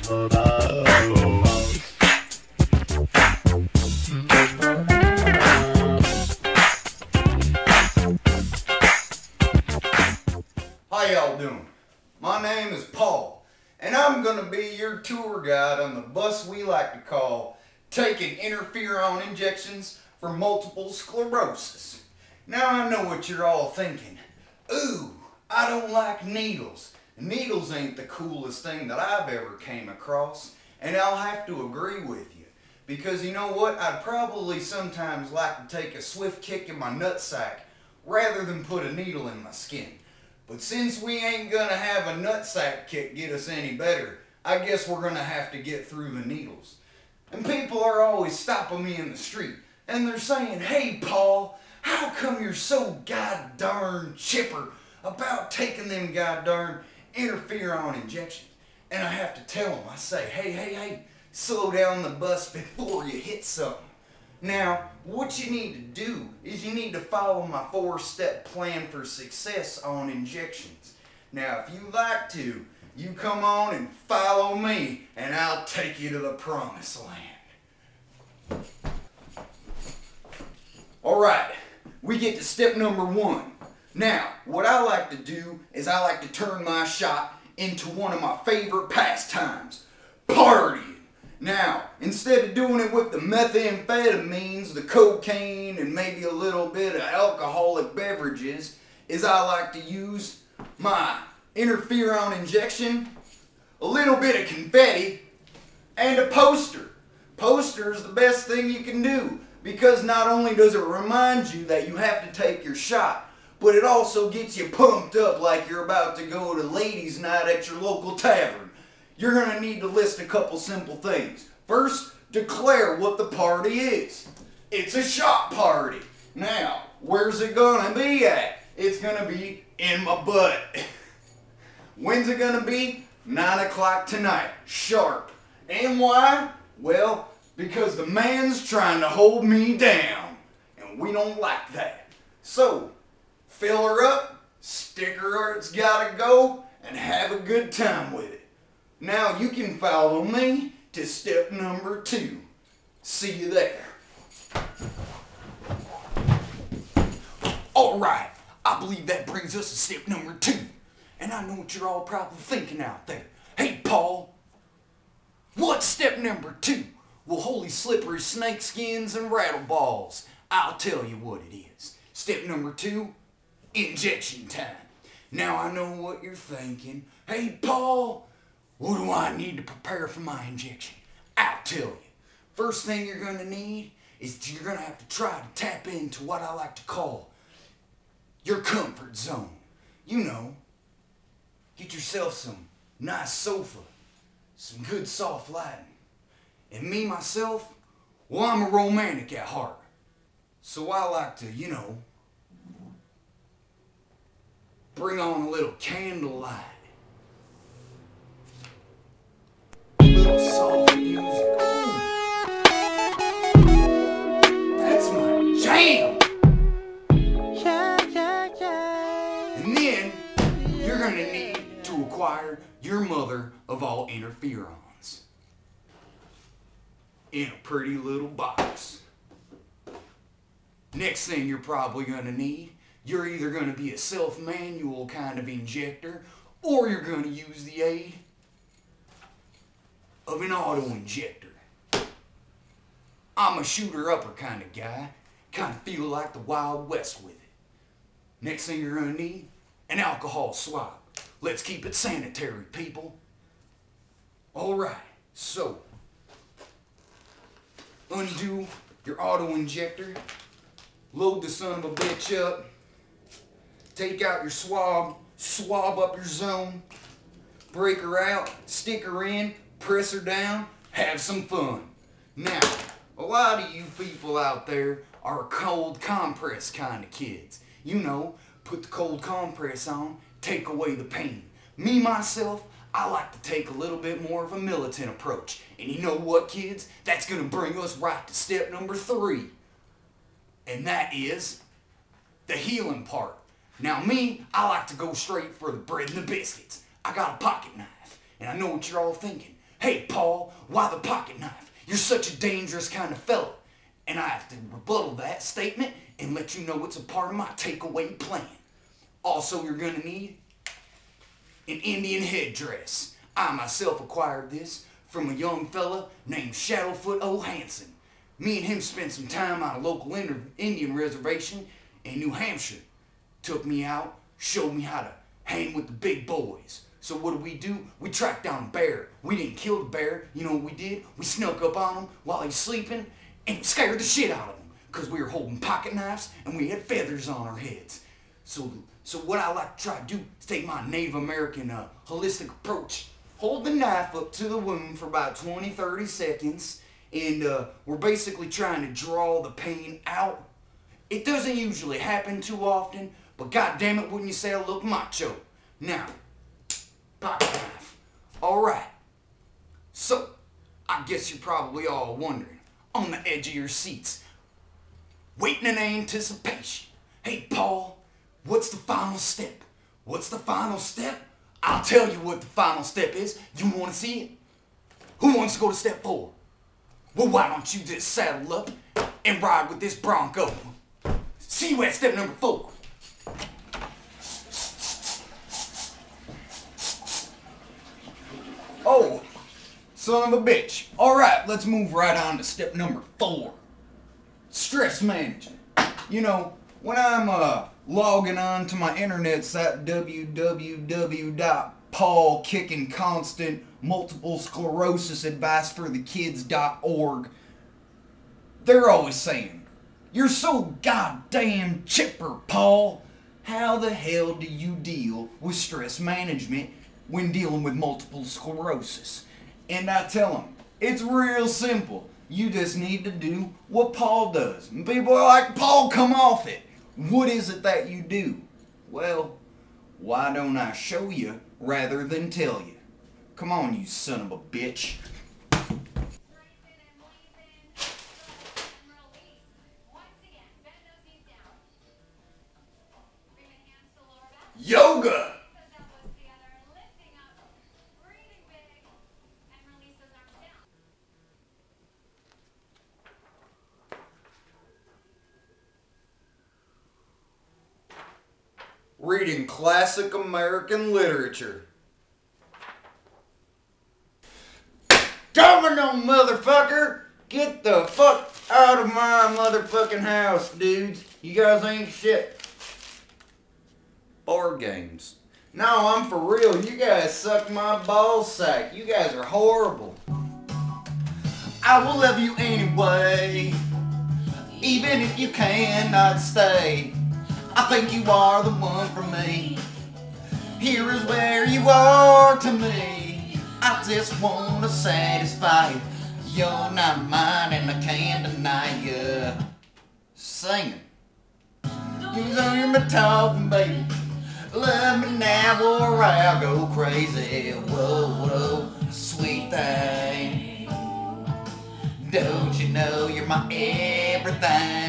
How y'all doing? My name is Paul, and I'm going to be your tour guide on the bus we like to call taking interferon injections for multiple sclerosis. Now I know what you're all thinking. Ooh, I don't like needles. Needles ain't the coolest thing that I've ever came across, and I'll have to agree with you. Because you know what? I'd probably sometimes like to take a swift kick in my nutsack rather than put a needle in my skin. But since we ain't gonna have a nutsack kick get us any better, I guess we're gonna have to get through the needles. And people are always stopping me in the street, and they're saying, "Hey Paul, how come you're so god-darn chipper about taking them god-darn interferon injections?" And I have to tell them, I say, hey, slow down the bus before you hit something. Now, what you need to do is you need to follow my 4-step plan for success on injections. Now, if you like to, you come on and follow me, and I'll take you to the promised land. Alright, we get to step number 1. Now, what I like to do is I like to turn my shot into one of my favorite pastimes, partying. Now, instead of doing it with the methamphetamines, the cocaine, and maybe a little bit of alcoholic beverages, is I like to use my interferon injection, a little bit of confetti, and a poster. Poster is the best thing you can do, because not only does it remind you that you have to take your shot, but it also gets you pumped up like you're about to go to ladies' night at your local tavern. You're going to need to list a couple simple things. First, declare what the party is. It's a shot party. Now, where's it going to be at? It's going to be in my butt. When's it going to be? 9 o'clock tonight, sharp. And why? Well, because the man's trying to hold me down, and we don't like that. So, fill her up, stick her where it's got to go, and have a good time with it. Now you can follow me to step number 2. See you there. Alright, I believe that brings us to step number 2. And I know what you're all probably thinking out there. Hey Paul, what's step number 2? Well, holy slippery snakeskins and rattle balls. I'll tell you what it is. Step number 2, injection time. Now I know what you're thinking. Hey Paul, what do I need to prepare for my injection? I'll tell you. First thing you're going to need is you're going to have to try to tap into what I like to call your comfort zone. You know, get yourself some nice sofa, some good soft lighting. And me, myself, well, I'm a romantic at heart. So I like to, you know, bring on a little candlelight. Soft music. Ooh. That's my jam. And then you're going to need to acquire your mother of all interferons in a pretty little box. Next thing you're probably going to need, you're either going to be a self-manual kind of injector, or you're going to use the aid of an auto-injector. I'm a shooter-upper kind of guy. Kind of feel like the Wild West with it. Next thing you're going to need, an alcohol swab. Let's keep it sanitary, people. Alright, so, undo your auto-injector, load the son of a bitch up, take out your swab, swab up your zone, break her out, stick her in, press her down, have some fun. Now, a lot of you people out there are cold compress kind of kids. You know, put the cold compress on, take away the pain. Me, myself, I like to take a little bit more of a militant approach. And you know what, kids? That's going to bring us right to step number 3. And that is the healing part. Now me, I like to go straight for the bread and the biscuits. I got a pocket knife. And I know what you're all thinking. "Hey, Paul, why the pocket knife? You're such a dangerous kind of fella." And I have to rebuttal that statement and let you know it's a part of my takeaway plan. Also, you're gonna need an Indian headdress. I myself acquired this from a young fella named Shadowfoot O'Hanson. Me and him spent some time on a local Indian reservation in New Hampshire. Took me out, showed me how to hang with the big boys. So what do? We tracked down a bear. We didn't kill the bear. You know what we did? We snuck up on him while he's sleeping and scared the shit out of him because we were holding pocket knives and we had feathers on our heads. So what I like to try to do is take my Native American holistic approach. Hold the knife up to the wound for about 20-30 seconds, and we're basically trying to draw the pain out. It doesn't usually happen too often, but goddamn it, wouldn't you say I look macho? Now, pocket knife. Alright. So, I guess you're probably all wondering, on the edge of your seats, waiting in anticipation. "Hey, Paul, what's the final step?" What's the final step? I'll tell you what the final step is. You want to see it? Who wants to go to step 4? Well, why don't you just saddle up and ride with this Bronco? See you at step number 4. Oh, son of a bitch. Alright, let's move right on to step number 4. Stress management. You know, when I'm logging on to my internet site, www.paulkicking-constant-multiple-sclerosis-advice-for-the-kids.org, they're always saying, "You're so goddamn chipper, Paul. How the hell do you deal with stress management when dealing with multiple sclerosis?" And I tell them, it's real simple. You just need to do what Paul does. And people are like, "Paul, come off it. What is it that you do?" Well, why don't I show you rather than tell you? Come on, you son of a bitch. Yoga! Reading classic American literature. Domino, motherfucker! Get the fuck out of my motherfucking house, dudes. You guys ain't shit. Board games. No, I'm for real. You guys suck my ball sack. You guys are horrible. I will love you anyway, even if you cannot stay. I think you are the one for me. Here is where you are to me. I just want to satisfy you. You're not mine and I can't deny you. Singing. You know you're my talking, baby. Love me now or I'll go crazy. Whoa, whoa, sweet thing. Don't you know you're my everything?